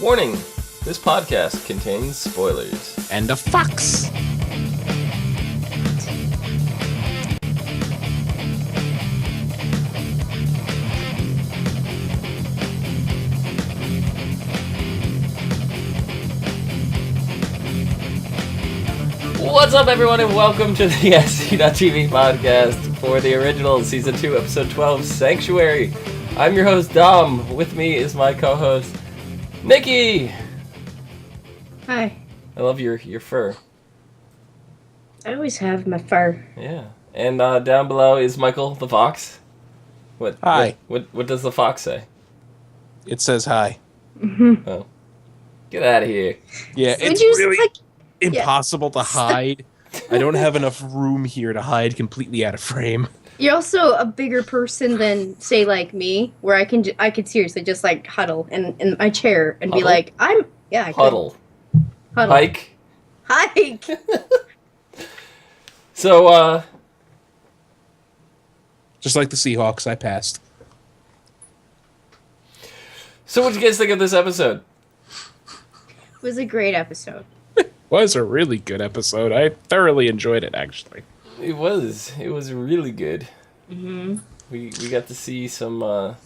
Warning, this podcast contains spoilers. And a fox. What's up, everyone, and welcome to the ASOTV podcast for the original Season 2, Episode 12, Sanctuary. I'm your host, Dom. With me is my co-host, Nikki. Hi. I love your fur. I always have my fur. Yeah. And down below is Michael the Fox. What? Hi. What does the fox say? It says hi. Oh. Get out of here. Yeah, it's really impossible to hide. I don't have enough room here to hide completely out of frame. You're also a bigger person than, say, like me, where I could seriously just like huddle in my chair and be like, I could. Huddle. Hike. So, Just like the Seahawks, I passed. So what'd you guys think of this episode? It was a great episode. Was a really good episode. I thoroughly enjoyed it, actually. It was really good. Mm-hmm. We got to see some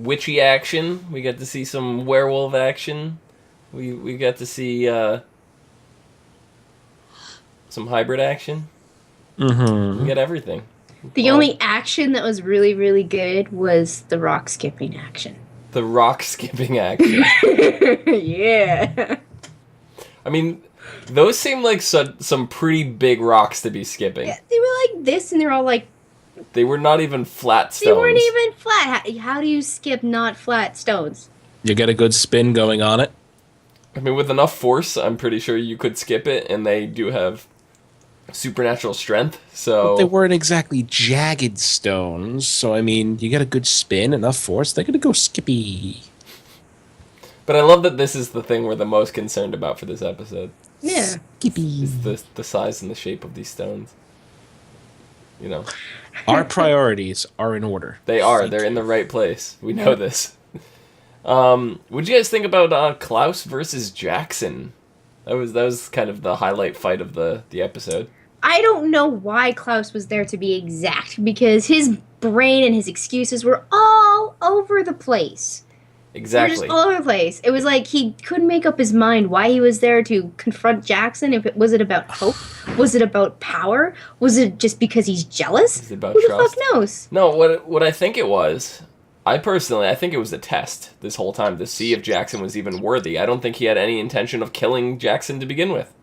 witchy action. We got to see some werewolf action. We got to see some hybrid action. Mm-hmm. We got everything. The only action that was really, really good was the rock skipping action. The rock skipping action. Yeah. I mean, those seem like some pretty big rocks to be skipping. Yeah, they were like this, and they're all like... They were not even flat stones. They weren't even flat. How do you skip not flat stones? You get a good spin going on it. I mean, with enough force, I'm pretty sure you could skip it, and they do have supernatural strength, so... But they weren't exactly jagged stones, so I mean, you get a good spin, enough force, they're gonna go skippy. But I love that this is the thing we're the most concerned about for this episode. Yeah. Skippy. Is the size and the shape of these stones. You know. Our priorities are in order. They are. They're in the right place. We know this. What'd you guys think about Klaus versus Jackson? That was kind of the highlight fight of the episode. I don't know why Klaus was there to be exact, because his brain and his excuses were all over the place. Exactly. They were just all over the place. It was like he couldn't make up his mind why he was there to confront Jackson. Was it about hope? Was it about power? Was it just because he's jealous? Is it about Who trust? the fuck knows? No, what I think it was, I think it was a test this whole time to see if Jackson was even worthy. I don't think he had any intention of killing Jackson to begin with.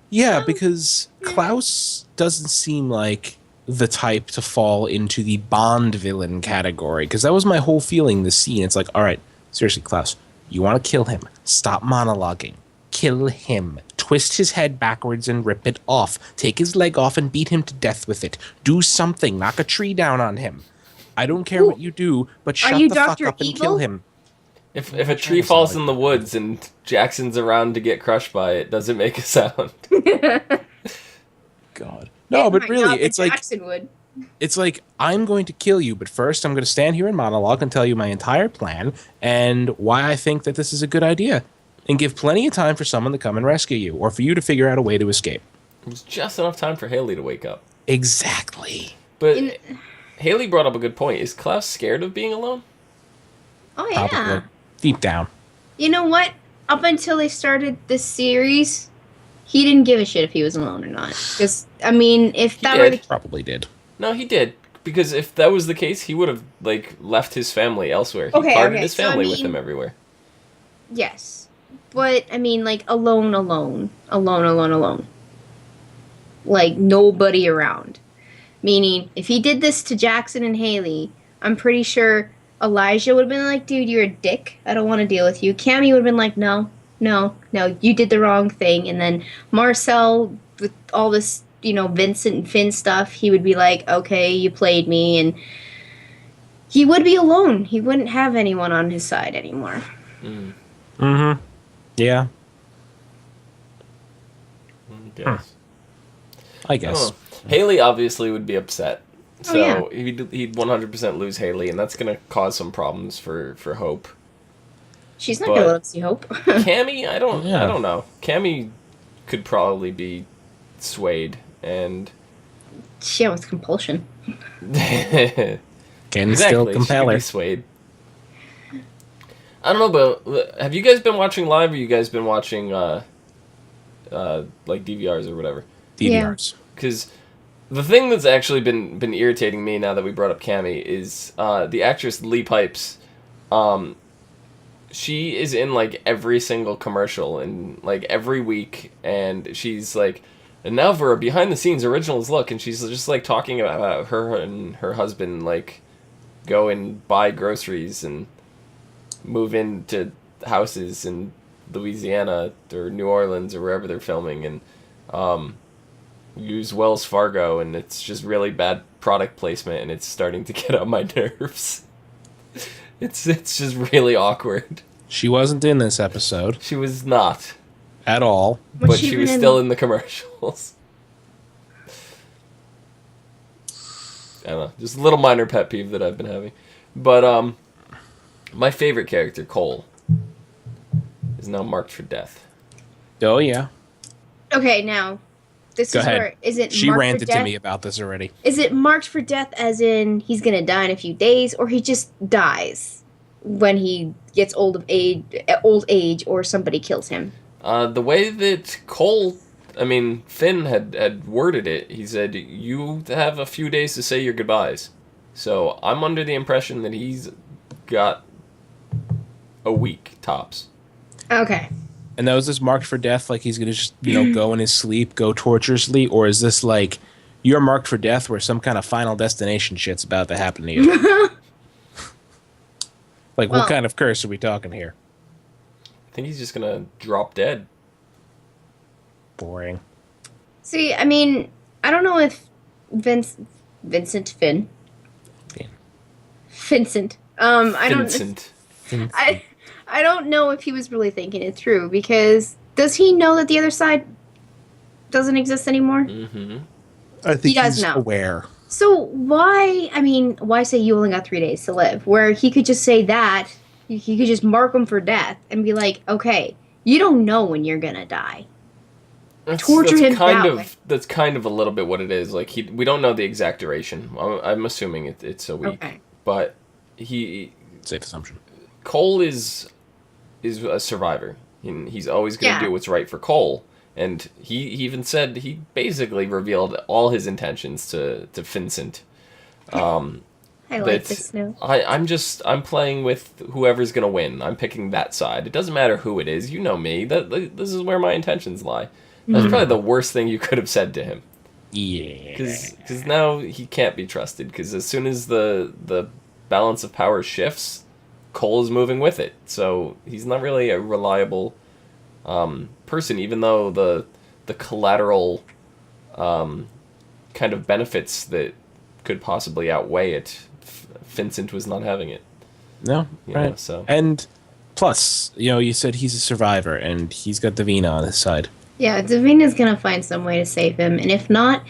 Yeah, because Klaus doesn't seem like the type to fall into the Bond villain category, because that was my whole feeling this scene. It's like, all right, seriously, Klaus, you want to kill him, stop monologuing, kill him, twist his head backwards and rip it off, take his leg off and beat him to death with it, do something, knock a tree down on him. I don't care what you do, but shut the fuck up and kill him. If a tree falls in the woods and Jackson's around to get crushed by it, does it make a sound? God. No, but really, it's like Jackson would. It's like, I'm going to kill you, but first I'm going to stand here and monologue and tell you my entire plan and why I think that this is a good idea, and give plenty of time for someone to come and rescue you, or for you to figure out a way to escape. It was just enough time for Haley to wake up. Exactly. But Haley brought up a good point. Is Klaus scared of being alone? Oh, yeah. Probably. Deep down. You know what? Up until they started this series, he didn't give a shit if he was alone or not. Because, I mean, if that were the case... Probably did. No, he did. Because if that was the case, he would have, left his family elsewhere. He carted his family with him everywhere. Yes. But, I mean, alone. Like, nobody around. Meaning, if he did this to Jackson and Haley, I'm pretty sure Elijah would have been like, dude, you're a dick. I don't want to deal with you. Cammy would have been like, no, you did the wrong thing. And then Marcel, with all this, Vincent and Finn stuff, he would be like, okay, you played me. And he would be alone. He wouldn't have anyone on his side anymore. Mm. Mm-hmm. Yeah. I guess. Oh. Haley obviously would be upset. So yeah. he'd 100% lose Haley, and that's going to cause some problems for Hope. She's not gonna let us see Hope. Cammy, I don't Yeah. know. Cammy could probably be swayed, and She with compulsion. Can still exactly, compel she could her. be swayed. I don't know, but have you guys been watching live, or you guys been watching like DVRs or whatever? DVRs. Because the thing that's actually been irritating me now that we brought up Cammy is the actress Lee Pipes. She is in like every single commercial and like every week, and she's like, and now for a behind the scenes originals look, and she's just like talking about her and her husband like go and buy groceries and move into houses in Louisiana or New Orleans or wherever they're filming, and use Wells Fargo, and it's just really bad product placement, and it's starting to get on my nerves. It's just really awkward. She wasn't in this episode She was not, at all. but she was still in the commercials. I don't know, just a little minor pet peeve that I've been having. But my favorite character, Cole, is now marked for death. Oh yeah. Okay, now this Go is ahead. where is it? She marked for ranted to death? me about this already. Is it marked for death as in he's gonna die in a few days, or he just dies when he gets old age, or somebody kills him? The way that Finn had worded it, he said, you have a few days to say your goodbyes. So I'm under the impression that he's got a week, tops. Okay. And now is this marked for death, like he's gonna just, go in his sleep, go torturously, or is this like you're marked for death where some kind of Final Destination shit's about to happen to you? Like, Well, what kind of curse are we talking here? I think he's just gonna drop dead. Boring. See, I mean, I don't know if Vincent. Finn. Vincent. Vincent. I don't know if he was really thinking it through, because does he know that the other side doesn't exist anymore? Mm-hmm. I think He does he's know. aware. So why say you only got 3 days to live? Where he could just say that, he could just mark him for death and be like, okay, you don't know when you're gonna die. Torture him that way. That's kind of a little bit what it is. Like we don't know the exact duration. I'm assuming it's a week. Okay. But Safe assumption. Cole is a survivor. He's always going to do what's right for Cole. And he even said he basically revealed all his intentions to Vincent. I like this now. I'm playing with whoever's going to win. I'm picking that side. It doesn't matter who it is. You know me. This is where my intentions lie. That's probably the worst thing you could have said to him. Yeah. Because now he can't be trusted. Because as soon as the balance of power shifts, Cole is moving with it. So he's not really a reliable person, even though the collateral kind of benefits that could possibly outweigh it, Vincent was not having it. No, right. So. And plus, you said he's a survivor, and he's got Davina on his side. Yeah, Davina's gonna find some way to save him, and if not,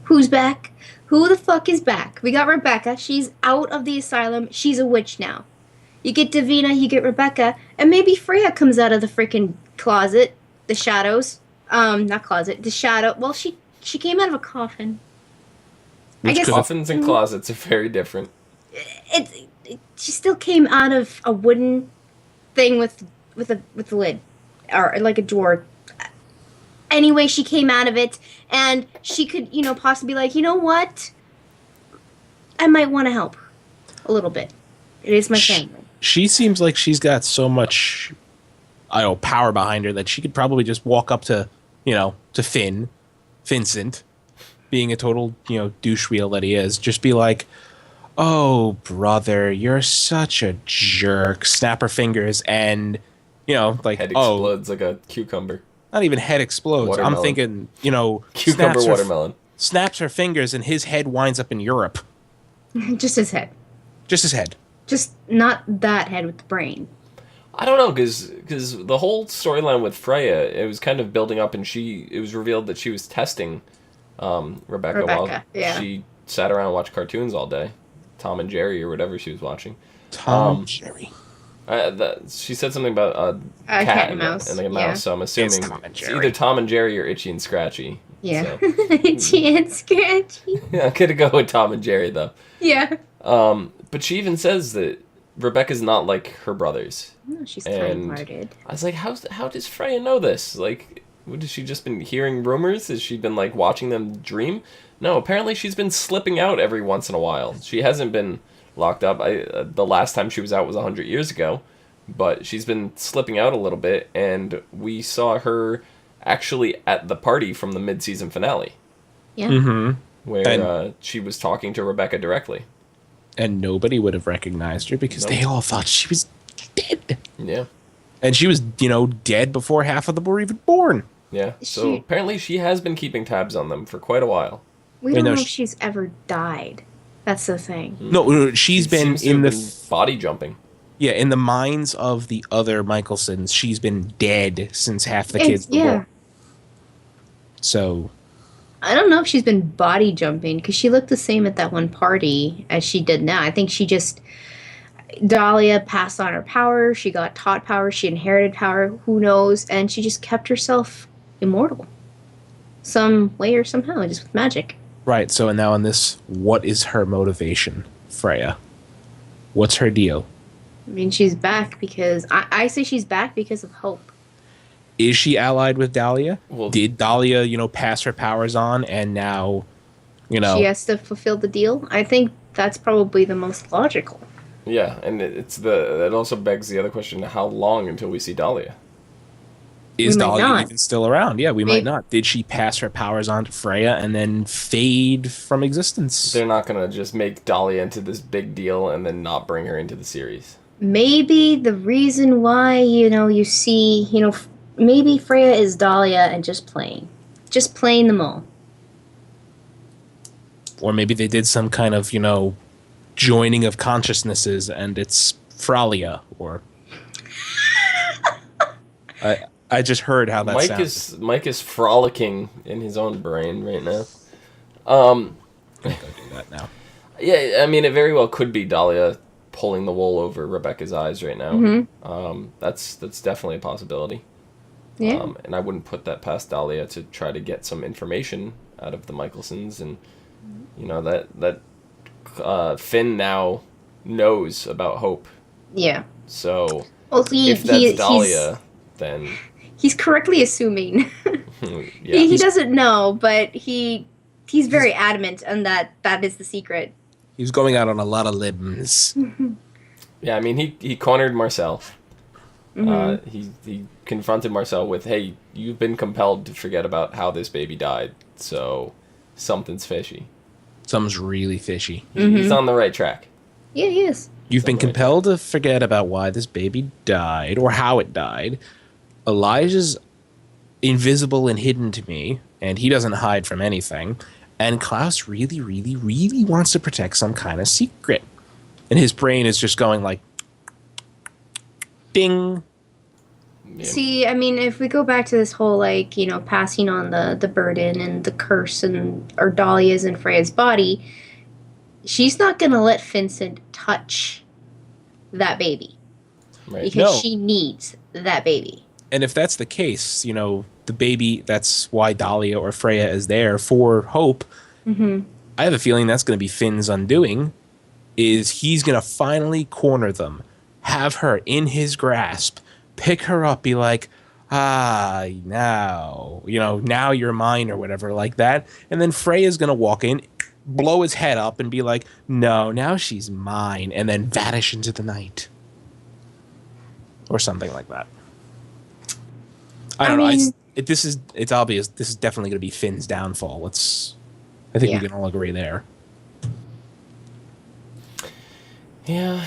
who's back? Who the fuck is back? We got Rebecca. She's out of the asylum. She's a witch now. You get Davina, you get Rebecca, and maybe Freya comes out of the freaking closet. The shadows. Not closet. The shadow. Well, she came out of a coffin. I guess Coffins and closets are very different. She still came out of a wooden thing with a lid, or like a drawer. Anyway, she came out of it, and she could, possibly be like, you know what? I might want to help a little bit. It is my family. She seems like she's got so much, power behind her that she could probably just walk up to, to Vincent, being a total, douche wheel that he is, just be like, oh, brother, you're such a jerk. Snap her fingers and, like, Head explodes like a cucumber. Not even head explodes. Watermelon. I'm thinking, Cucumber watermelon. Snaps her fingers and his head winds up in Europe. Just his head. Just his head. Just not that head with the brain. I don't know, because the whole storyline with Freya, it was kind of building up, and it was revealed that she was testing Rebecca while she sat around and watched cartoons all day. Tom and Jerry or whatever she was watching. Tom and Jerry. She said something about a cat and mouse. and a mouse, Yeah. so I'm assuming it's either Tom and Jerry or Itchy and Scratchy. Yeah. So. Itchy and Scratchy. Yeah, I'm gonna go with Tom and Jerry though. Yeah. But she even says that Rebecca's not like her brothers. No, she's kind-hearted. I was like, how does Freya know this? Like, what, has she just been hearing rumors? Has she been like watching them dream? No, apparently she's been slipping out every once in a while. She hasn't been locked up. The last time she was out was 100 years ago, but she's been slipping out a little bit, and we saw her actually at the party from the mid-season finale. Yeah. Mm-hmm. Where she was talking to Rebecca directly. And nobody would have recognized her because they all thought she was dead. Yeah. And she was, dead before half of them were even born. Yeah. So apparently she has been keeping tabs on them for quite a while. We don't know if she's ever died. That's the thing. No, she's been in the body jumping. Yeah, in the minds of the other Mikealsons, she's been dead since half the kids were born. So I don't know if she's been body jumping because she looked the same at that one party as she did now. I think Dahlia passed on her power. She got taught power. She inherited power. Who knows? And she just kept herself immortal. Some way or somehow, just with magic. Right, so now in this, what is her motivation, Freya? What's her deal? I mean, she's back because... I say she's back because of hope. Is she allied with Dahlia? Well, did Dahlia, pass her powers on, and now, She has to fulfill the deal? I think that's probably the most logical. Yeah, and it also begs the other question, how long until we see Dahlia? Is Dahlia even still around? Yeah, we might not. Did she pass her powers on to Freya and then fade from existence? They're not going to just make Dahlia into this big deal and then not bring her into the series. Maybe the reason why, you see, maybe Freya is Dahlia and just playing them all. Or maybe they did some kind of, joining of consciousnesses and it's Fralia, or... I just heard how that sounds. Mike is frolicking in his own brain right now. I'm going to do that now. Yeah, I mean, it very well could be Dahlia pulling the wool over Rebecca's eyes right now. Mm-hmm. That's definitely a possibility. Yeah. And I wouldn't put that past Dahlia to try to get some information out of the Mikealsons, and that Finn now knows about Hope. Yeah. So well, if that's Dahlia, then he's correctly assuming. Yeah. He doesn't know, but he's very adamant on that is the secret. He's going out on a lot of limbs. Yeah, I mean, he cornered Marcel. Mm-hmm. He confronted Marcel with, hey, you've been compelled to forget about how this baby died, so something's fishy. Something's really fishy. He's on the right track. Yeah, he is. You've been compelled to forget about why this baby died or how it died. Elijah's invisible and hidden to me, and he doesn't hide from anything. And Klaus really, really, really wants to protect some kind of secret. And his brain is just going like, ding. Yeah. See, I mean, if we go back to this whole, passing on the burden and the curse or Dahlia's and Freya's body, she's not going to let Vincent touch that baby. Right. Because she needs that baby. And if that's the case, the baby, that's why Dahlia or Freya is there for Hope. Mm-hmm. I have a feeling that's going to be Finn's undoing, is he's going to finally corner them, have her in his grasp, pick her up, be like, now you're mine or whatever like that. And then Freya's going to walk in, blow his head up and be like, no, now she's mine, and then vanish into the night. Or something like that. I don't know. It's obvious. This is definitely going to be Finn's downfall. I think we can all agree there. Yeah.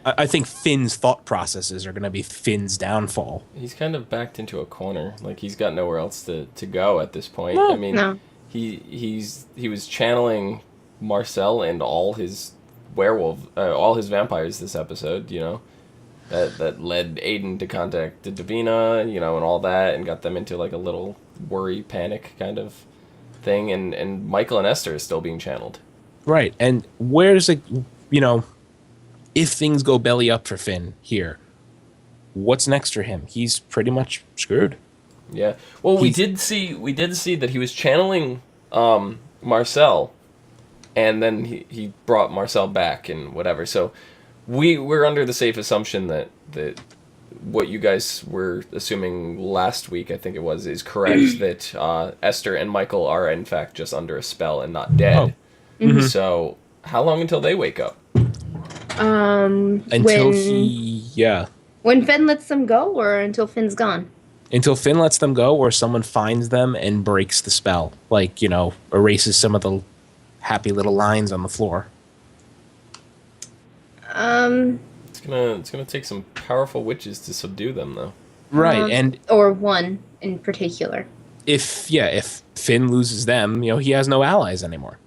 I think Finn's thought processes are going to be Finn's downfall. He's kind of backed into a corner. Like, he's got nowhere else to go at this point. No, I mean, no. He was channeling Marcel and all his all his vampires this episode, that led Aiden to contact Davina, and all that, and got them into like a little worry, panic kind of thing, and Michael and Esther is still being channeled. Right, and where does it, if things go belly up for Finn here, what's next for him? He's pretty much screwed. Yeah. Well, we did see that he was channeling Marcel, and then he brought Marcel back and whatever. So we're under the safe assumption that what you guys were assuming last week, I think it was, is correct. That Esther and Michael are in fact just under a spell and not dead. Oh. Mm-hmm. So how long until they wake up? Until when Finn lets them go, or until Finn's gone? Until Finn lets them go, or someone finds them and breaks the spell. Like, erases some of the happy little lines on the floor. It's gonna take some powerful witches to subdue them, though. Right, and or one in particular. If Finn loses them, he has no allies anymore.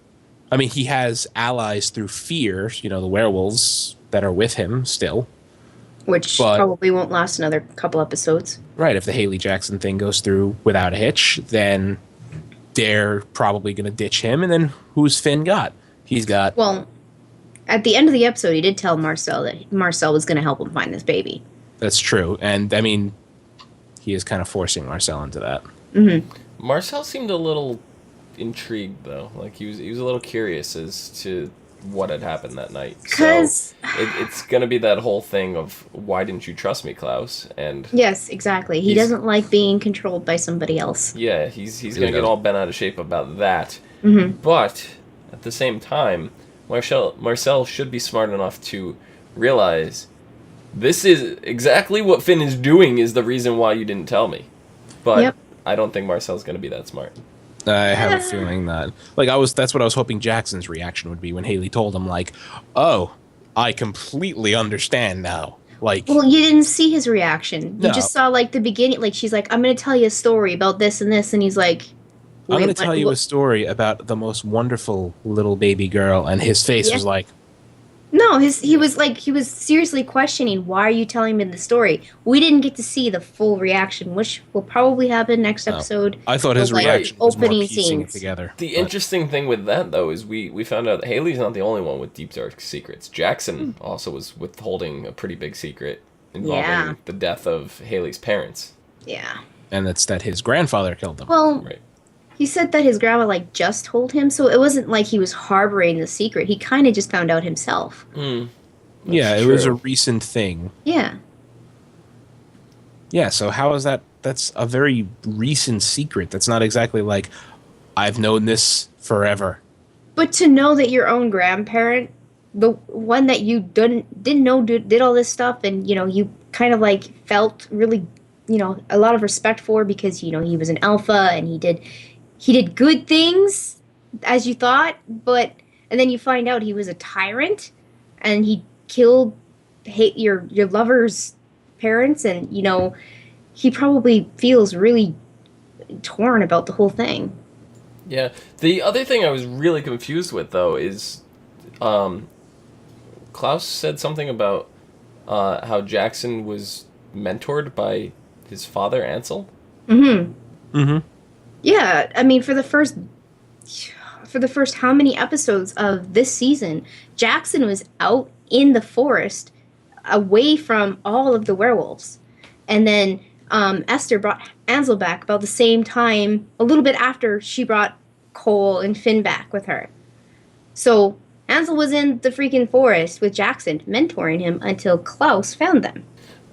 I mean, he has allies through fear, the werewolves that are with him still. Which probably won't last another couple episodes. Right, if the Haley Jackson thing goes through without a hitch, then they're probably going to ditch him, and then who's Finn got? He's got... Well, at the end of the episode, he did tell Marcel that Marcel was going to help him find this baby. That's true, and, I mean, he is kind of forcing Marcel into that. Mm-hmm. Marcel seemed a little intrigued, though. Like, he was a little curious as to what had happened that night. Because it's going to be that whole thing of, why didn't you trust me, Klaus? And yes, exactly. He doesn't like being controlled by somebody else. Yeah, he's going to get all bent out of shape about that. Mm-hmm. But at the same time, Marcel should be smart enough to realize this is exactly what Finn is doing is the reason why you didn't tell me. But I don't think Marcel's going to be that smart. I have a feeling that. That's what I was hoping Jackson's reaction would be when Haley told him, oh, I completely understand now. Well, you didn't see his reaction. No. You just saw, the beginning. She's like, I'm going to tell you a story about this and this. And he's like, I'm going to tell you a story about the most wonderful little baby girl. And his face was like... No, he was seriously questioning, why are you telling me the story? We didn't get to see the full reaction, which will probably happen next episode. I thought his reaction was more piecing it together. The interesting thing with that, though, is we found out that Haley's not the only one with deep, dark secrets. Jackson also was withholding a pretty big secret involving the death of Haley's parents. Yeah. And that's that his grandfather killed them. Well... Right. He said that his grandma, just told him, so it wasn't like he was harboring the secret. He kind of just found out himself. Yeah, it was a recent thing. Yeah. Yeah, so how is that? That's a very recent secret. That's not exactly I've known this forever. But to know that your own grandparent, the one that you didn't know did all this stuff, and, you kind of, felt really, a lot of respect for because, he was an alpha and he did good things, as you thought, and then you find out he was a tyrant, and he killed your lover's parents, and, he probably feels really torn about the whole thing. Yeah. The other thing I was really confused with, though, is Klaus said something about how Jackson was mentored by his father, Ansel. Mm-hmm. Mm-hmm. Yeah, I mean, for the first how many episodes of this season, Jackson was out in the forest, away from all of the werewolves, and then Esther brought Ansel back about the same time, a little bit after she brought Cole and Finn back with her. So Ansel was in the freaking forest with Jackson, mentoring him until Klaus found them.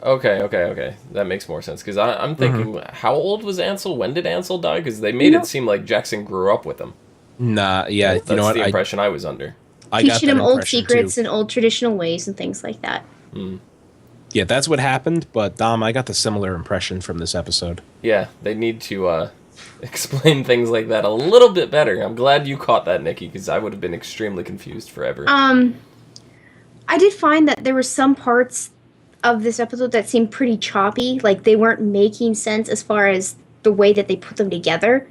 Okay. That makes more sense. Because I'm thinking, how old was Ansel? When did Ansel die? Because they made it seem like Jackson grew up with him. Nah, yeah. That's the impression I was under. Teaching him old secrets and old traditional ways and things like that. Yeah, that's what happened. But, Dom, I got the similar impression from this episode. Yeah, they need to explain things like that a little bit better. I'm glad you caught that, Nikki, because I would have been extremely confused forever. I did find that there were some parts of this episode that seemed pretty choppy, they weren't making sense as far as the way that they put them together.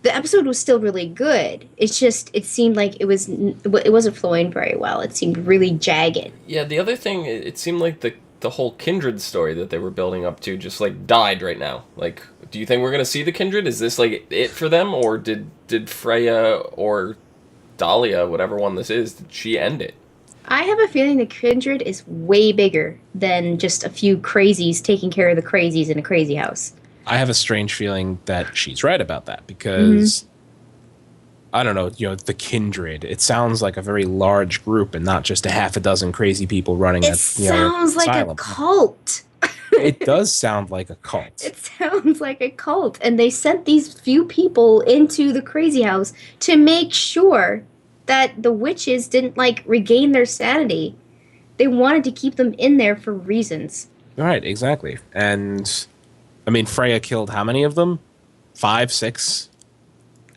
The episode was still really good. It's just, it seemed like it wasn't flowing very well. It seemed really jagged. Yeah, the other thing, it seemed like the whole Kindred story that they were building up to just died right now. Do you think we're gonna see the Kindred? Is this it for them, or did Freya or Dahlia, whatever one this is, did she end it? I have a feeling the Kindred is way bigger than just a few crazies taking care of the crazies in a crazy house. I have a strange feeling that she's right about that because, I don't know, the Kindred, it sounds like a very large group and not just a half a dozen crazy people running It sounds like asylum. a cult. It does sound like a cult. It sounds like a cult. And they sent these few people into the crazy house to make sure that the witches didn't, regain their sanity. They wanted to keep them in there for reasons. Right, exactly. And, I mean, Freya killed how many of them? 5, 6?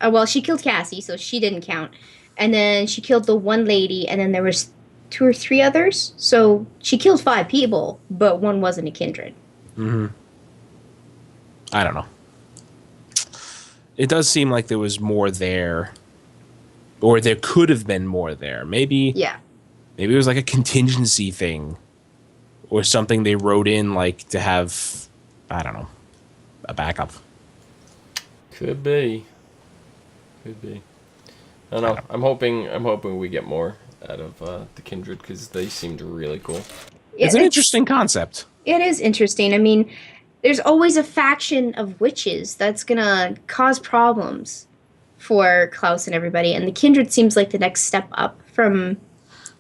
Well, she killed Cassie, so she didn't count. And then she killed the one lady, and then there was 2 or 3 others. So she killed 5 people, but one wasn't a Kindred. Mm-hmm. I don't know. It does seem like there was more there. Or there could have been more there. Maybe it was like a contingency thing. Or something they wrote in to have, I don't know, a backup. Could be. I don't know. I'm hoping we get more out of the Kindred because they seemed really cool. It's an interesting concept. It is interesting. I mean, there's always a faction of witches that's gonna cause problems for Klaus and everybody, and the Kindred seems like the next step up from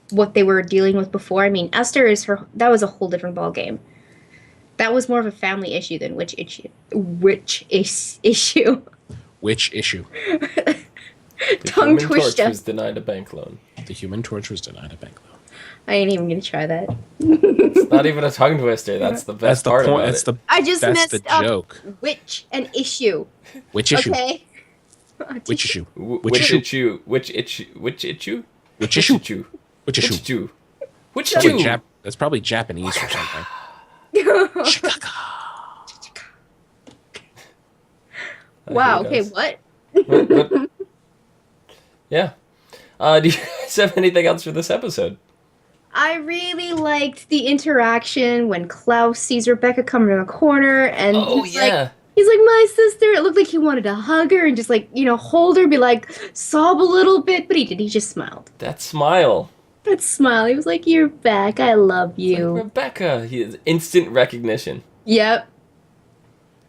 what they were dealing with before. I mean, Esther that was a whole different ballgame. That was more of a family issue than witch issue. The Tongue Human twister. Torch was denied a bank loan. The Human Torch was denied a bank loan. I ain't even gonna try that. It's not even a tongue twister. That's the best part about it. I just that's messed the up. joke. Witch and issue. Which issue? Okay. Which issue? Which issue? Which issue? Which issue? Which issue? Which Which issue? issue? Which Probably issue? That's probably Japanese or something. Wow. Okay. What? Yeah. Do you guys have anything else for this episode? I really liked the interaction when Klaus sees Rebecca coming in the corner, and he's like, my sister. It looked like he wanted to hug her and just hold her, be like, sob a little bit, but he didn't. He just smiled. That smile. That smile. He was like, "You're back. I love you." Like Rebecca. He has instant recognition. Yep.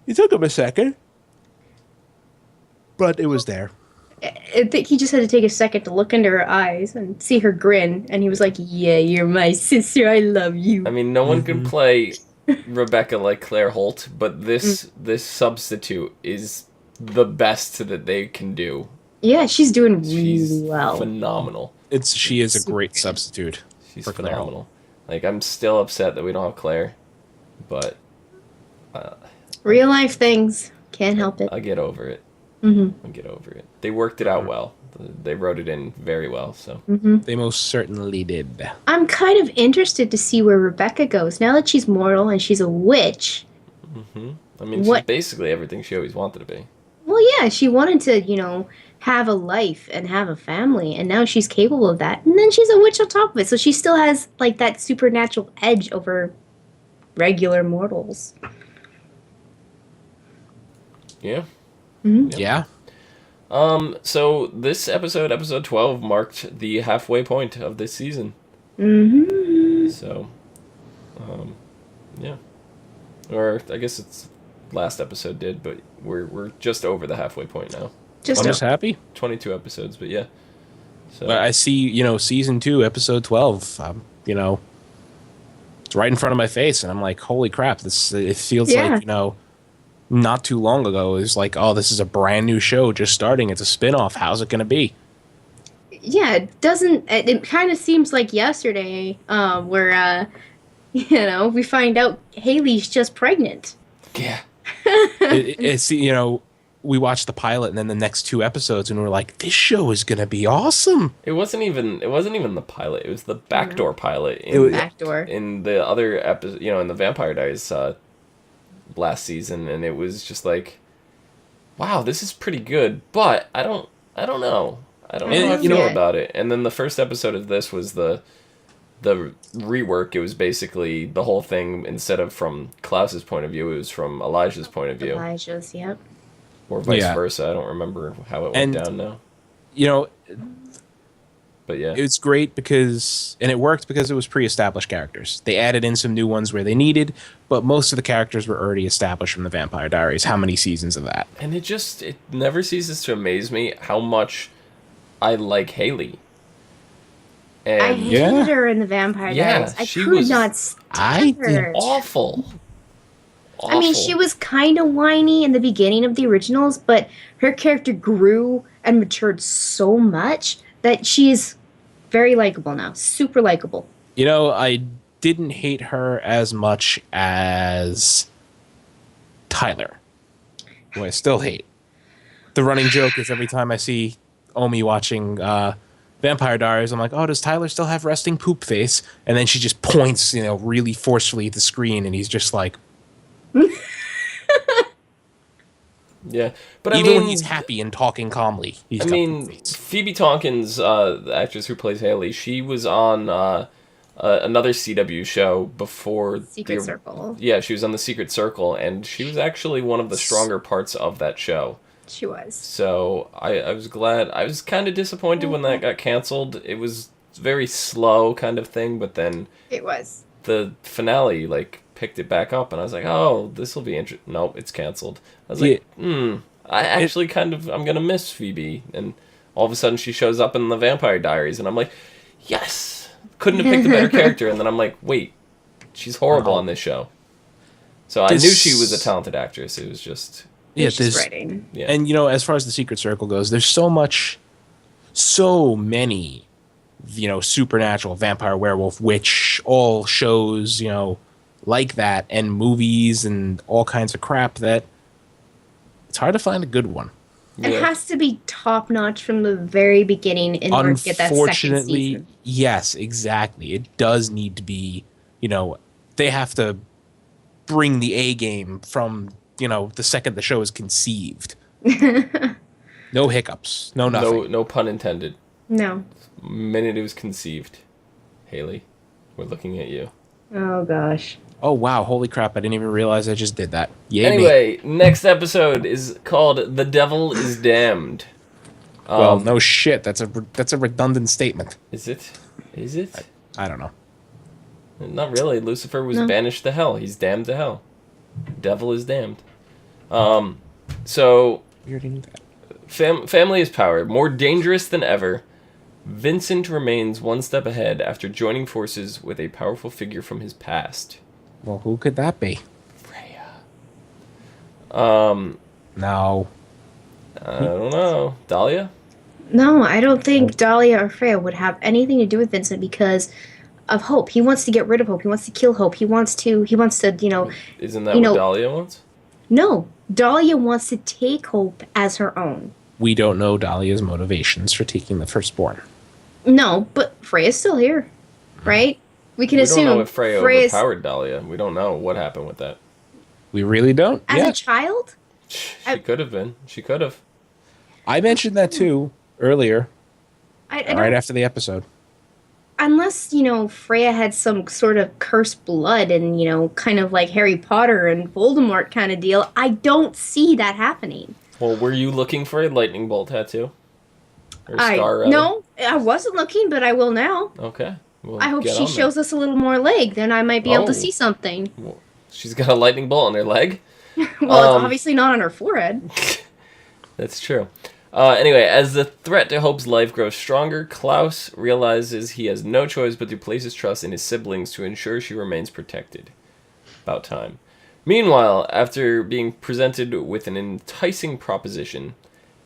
It took him a second, but it was there. I think he just had to take a second to look into her eyes and see her grin, and he was like, "Yeah, you're my sister. I love you." I mean, no one could play Rebecca like Claire Holt, but this substitute is the best that they can do. Yeah, she's doing She's really well. phenomenal. She is a great substitute. She's for Claire. phenomenal. I'm still upset that we don't have Claire, but Real life things. Can't help it. I'll get over it. Mm-hmm. I'll get over it. They worked it out well. They wrote it in very well, so. Mm-hmm. They most certainly did. I'm kind of interested to see where Rebecca goes now that she's mortal and she's a witch. Mm-hmm. I mean, she's basically everything she always wanted to be. Well, yeah, she wanted to, have a life and have a family, and now she's capable of that. And then she's a witch on top of it, so she still has, that supernatural edge over regular mortals. Yeah. Mm-hmm. Yeah. So this episode 12, marked the halfway point of this season. Mm-hmm. So, yeah. Or I guess it's last episode did, but we're just over the halfway point now. I'm just happy. 22 episodes, but yeah. So But I see, season 2, episode 12. It's right in front of my face, and I'm like, holy crap! It feels like not too long ago. It was like, oh, this is a brand new show just starting. It's a spinoff. How's it gonna be? Yeah, it kind of seems like yesterday, where we find out Haley's just pregnant. yeah. It's we watched the pilot and then the next 2 episodes, and we're like, this show is gonna be awesome. It wasn't even the pilot. It was the backdoor pilot. Backdoor. In the other episode, in the Vampire Diaries last season, and it was just like, wow, this is pretty good, but I don't know. I don't know how I feel about it. And then the first episode of this was the rework. It was basically the whole thing, instead of from Klaus's point of view, it was from Elijah's point of view. Elijah's, yep. Or vice versa. I don't remember how it went down now. But yeah. It's great because, and it worked because it was pre-established characters. They added in some new ones where they needed, but most of the characters were already established from the Vampire Diaries. How many seasons of that? And it never ceases to amaze me how much I like Haley. And I hated her in the Vampire Diaries. I could not stand her. Awful. I mean, she was kind of whiny in the beginning of the originals, but her character grew and matured so much that she's very likable now. Super likable. You know, I didn't hate her as much as Tyler, who I still hate. The running joke is every time I see Omi watching Vampire Diaries, I'm like, oh, does Tyler still have resting poop face? And then she just points, really forcefully at the screen, and he's just like... Yeah, but even when he's happy and talking calmly, he's got poop face. Phoebe Tonkins, the actress who plays Haley, she was on another CW show before Secret Circle. Yeah, she was on the Secret Circle, and she was actually one of the stronger parts of that show. She was. So I was glad. I was kind of disappointed when that got canceled. It was very slow kind of thing, but then it was. The finale picked it back up, and I was like, oh, this will be interesting. Nope, it's canceled. I was like, I actually I'm gonna miss Phoebe, and all of a sudden she shows up in the Vampire Diaries, and I'm like, yes, couldn't have picked a better character. And then I'm like, wait, she's horrible on this show. So I knew she was a talented actress. It was just writing. Yeah. And as far as the Secret Circle goes, there's so many supernatural, vampire, werewolf, witch, all shows like that, and movies and all kinds of crap that it's hard to find a good one. It has to be top notch from the very beginning in order to get that second season. Yes, exactly. It does need to be, they have to bring the A game from, the second the show is conceived. No hiccups. No nothing. No pun intended. No. The minute it was conceived. Haley, we're looking at you. Oh, gosh. Oh, wow. Holy crap. I didn't even realize I just did that. Yay, anyway, next episode is called The Devil is Damned. Well, no shit. That's a redundant statement. Is it? I don't know. Not really. Lucifer was banished to hell. He's damned to hell. Devil is damned. So... family is power. More dangerous than ever. Vincent remains one step ahead after joining forces with a powerful figure from his past. Well, who could that be? Freya. No. I don't know. Dahlia? No, I don't think Dahlia or Freya would have anything to do with Vincent because of Hope. He wants to get rid of Hope. He wants to kill Hope. He wants to, Isn't that what Dahlia wants? No. Dahlia wants to take Hope as her own. We don't know Dahlia's motivations for taking the firstborn. No, but Freya's still here, right? We assume don't know if Freya overpowered Dahlia. We don't know what happened with that. We really don't? As a child? She could have been. She could have. I mentioned that too earlier, right after the episode. Unless, Freya had some sort of cursed blood and, kind of like Harry Potter and Voldemort kind of deal, I don't see that happening. Well, were you looking for a lightning bolt tattoo? Or a scar, rather? No, I wasn't looking, but I will now. Okay. Well, I hope she shows us a little more leg, then I might be able to see something. Well, she's got a lightning bolt on her leg? Well, it's obviously not on her forehead. That's true. Anyway, as the threat to Hope's life grows stronger, Klaus realizes he has no choice but to place his trust in his siblings to ensure she remains protected. About time. Meanwhile, after being presented with an enticing proposition,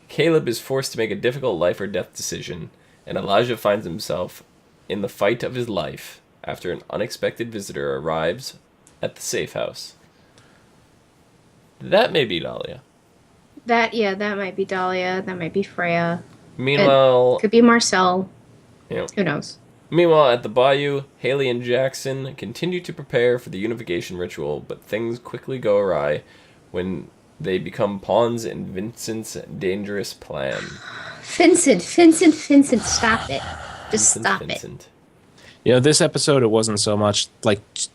Caleb is forced to make a difficult life or death decision, and Elijah finds himself in the fight of his life after an unexpected visitor arrives at the safe house. That may be Dahlia. That might be Dahlia. That might be Freya. Meanwhile... It could be Marcel. Yeah. Who knows? Meanwhile, at the bayou, Haley and Jackson continue to prepare for the unification ritual, but things quickly go awry when they become pawns in Vincent's dangerous plan. Vincent, stop it. Just stop it. This episode, it wasn't so much,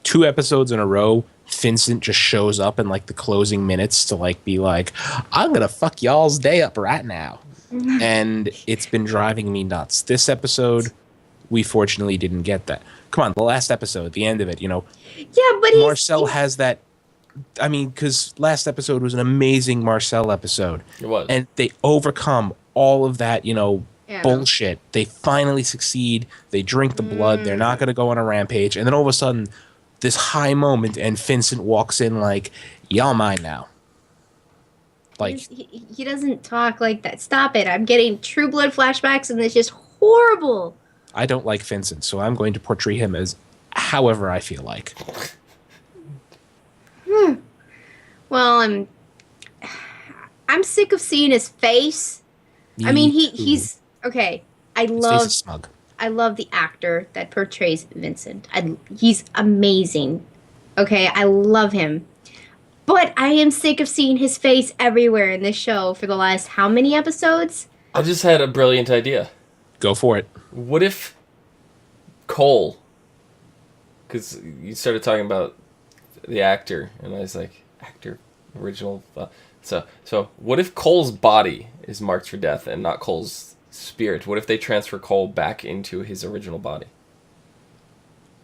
2 episodes in a row, Vincent just shows up in, the closing minutes to, be like, I'm gonna fuck y'all's day up right now. and it's been driving me nuts. This episode, we fortunately didn't get that. Come on, the last episode, the end of it, Yeah, but Marcel has that. I mean, because last episode was an amazing Marcel episode. It was. And they overcome all of that, Yeah. bullshit. They finally succeed. They drink the blood. They're not going to go on a rampage. And then all of a sudden, this high moment, and Vincent walks in like, y'all mine now. Like, he doesn't talk like that. Stop it. I'm getting True Blood flashbacks, and it's just horrible. I don't like Vincent, so I'm going to portray him as however I feel like. Well, I'm sick of seeing his face. I mean, he's okay. His face is smug. I love the actor that portrays Vincent. He's amazing. Okay, I love him. But I am sick of seeing his face everywhere in this show for the last how many episodes? I just had a brilliant idea. Go for it. What if Cole, because you started talking about the actor, and I was like, actor, original. So what if Cole's body is marked for death and not Cole's spirit? What if they transfer Cole back into his original body?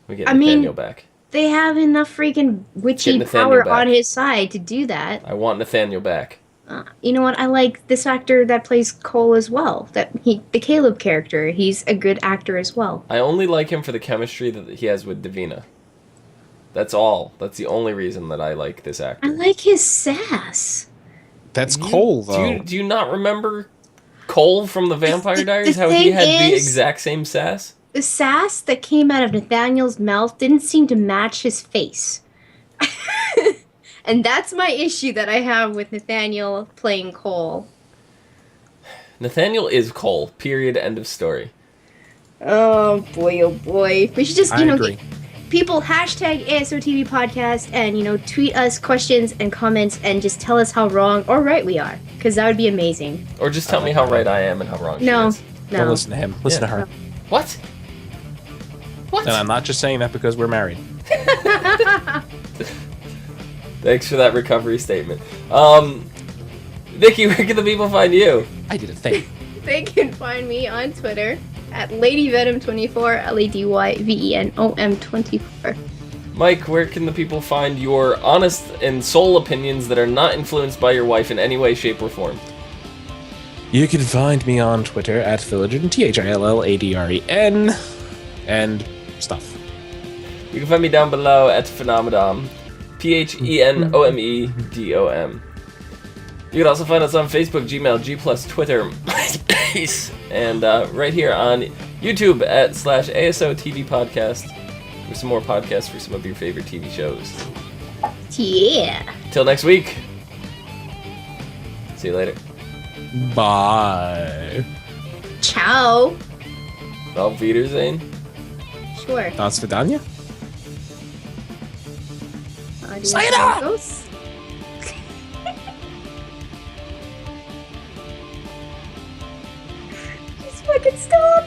We get Nathaniel back. They have enough freaking witchy power on his side to do that. I want Nathaniel back. You know what? I like this actor that plays Cole as well. The Caleb character. He's a good actor as well. I only like him for the chemistry that he has with Davina. That's all. That's the only reason that I like this actor. I like his sass. That's Cole, though. Do you not remember Cole from the Vampire Diaries? How he had the exact same sass? The sass that came out of Nathaniel's mouth didn't seem to match his face. And that's my issue that I have with Nathaniel playing Cole. Nathaniel is Cole. Period. End of story. Oh boy. We should just, agree. People hashtag ASOTV podcast and, tweet us questions and comments and just tell us how wrong or right we are. Because that would be amazing. Or just tell me how right I am and how wrong she is. No. Don't listen to him. Listen to her. No. What? And I'm not just saying that because we're married. Thanks for that recovery statement. Vicky, where can the people find you? I did a thing. They can find me on Twitter at LadyVenom24, LadyVenom24. Mike, where can the people find your honest and sole opinions that are not influenced by your wife in any way, shape, or form? You can find me on Twitter at Philodren, THILLADREN, and stuff. You can find me down below at Phenomadom, PHENOMEDOM. You can also find us on Facebook, Gmail, G+, Twitter, MySpace, and right here on YouTube at /ASOTV Podcast for some more podcasts for some of your favorite TV shows. Yeah. Till next week. See you later. Bye. Ciao. Auf Wiedersehen. Sure. Das Vidania? Sayonara! Just fucking stop!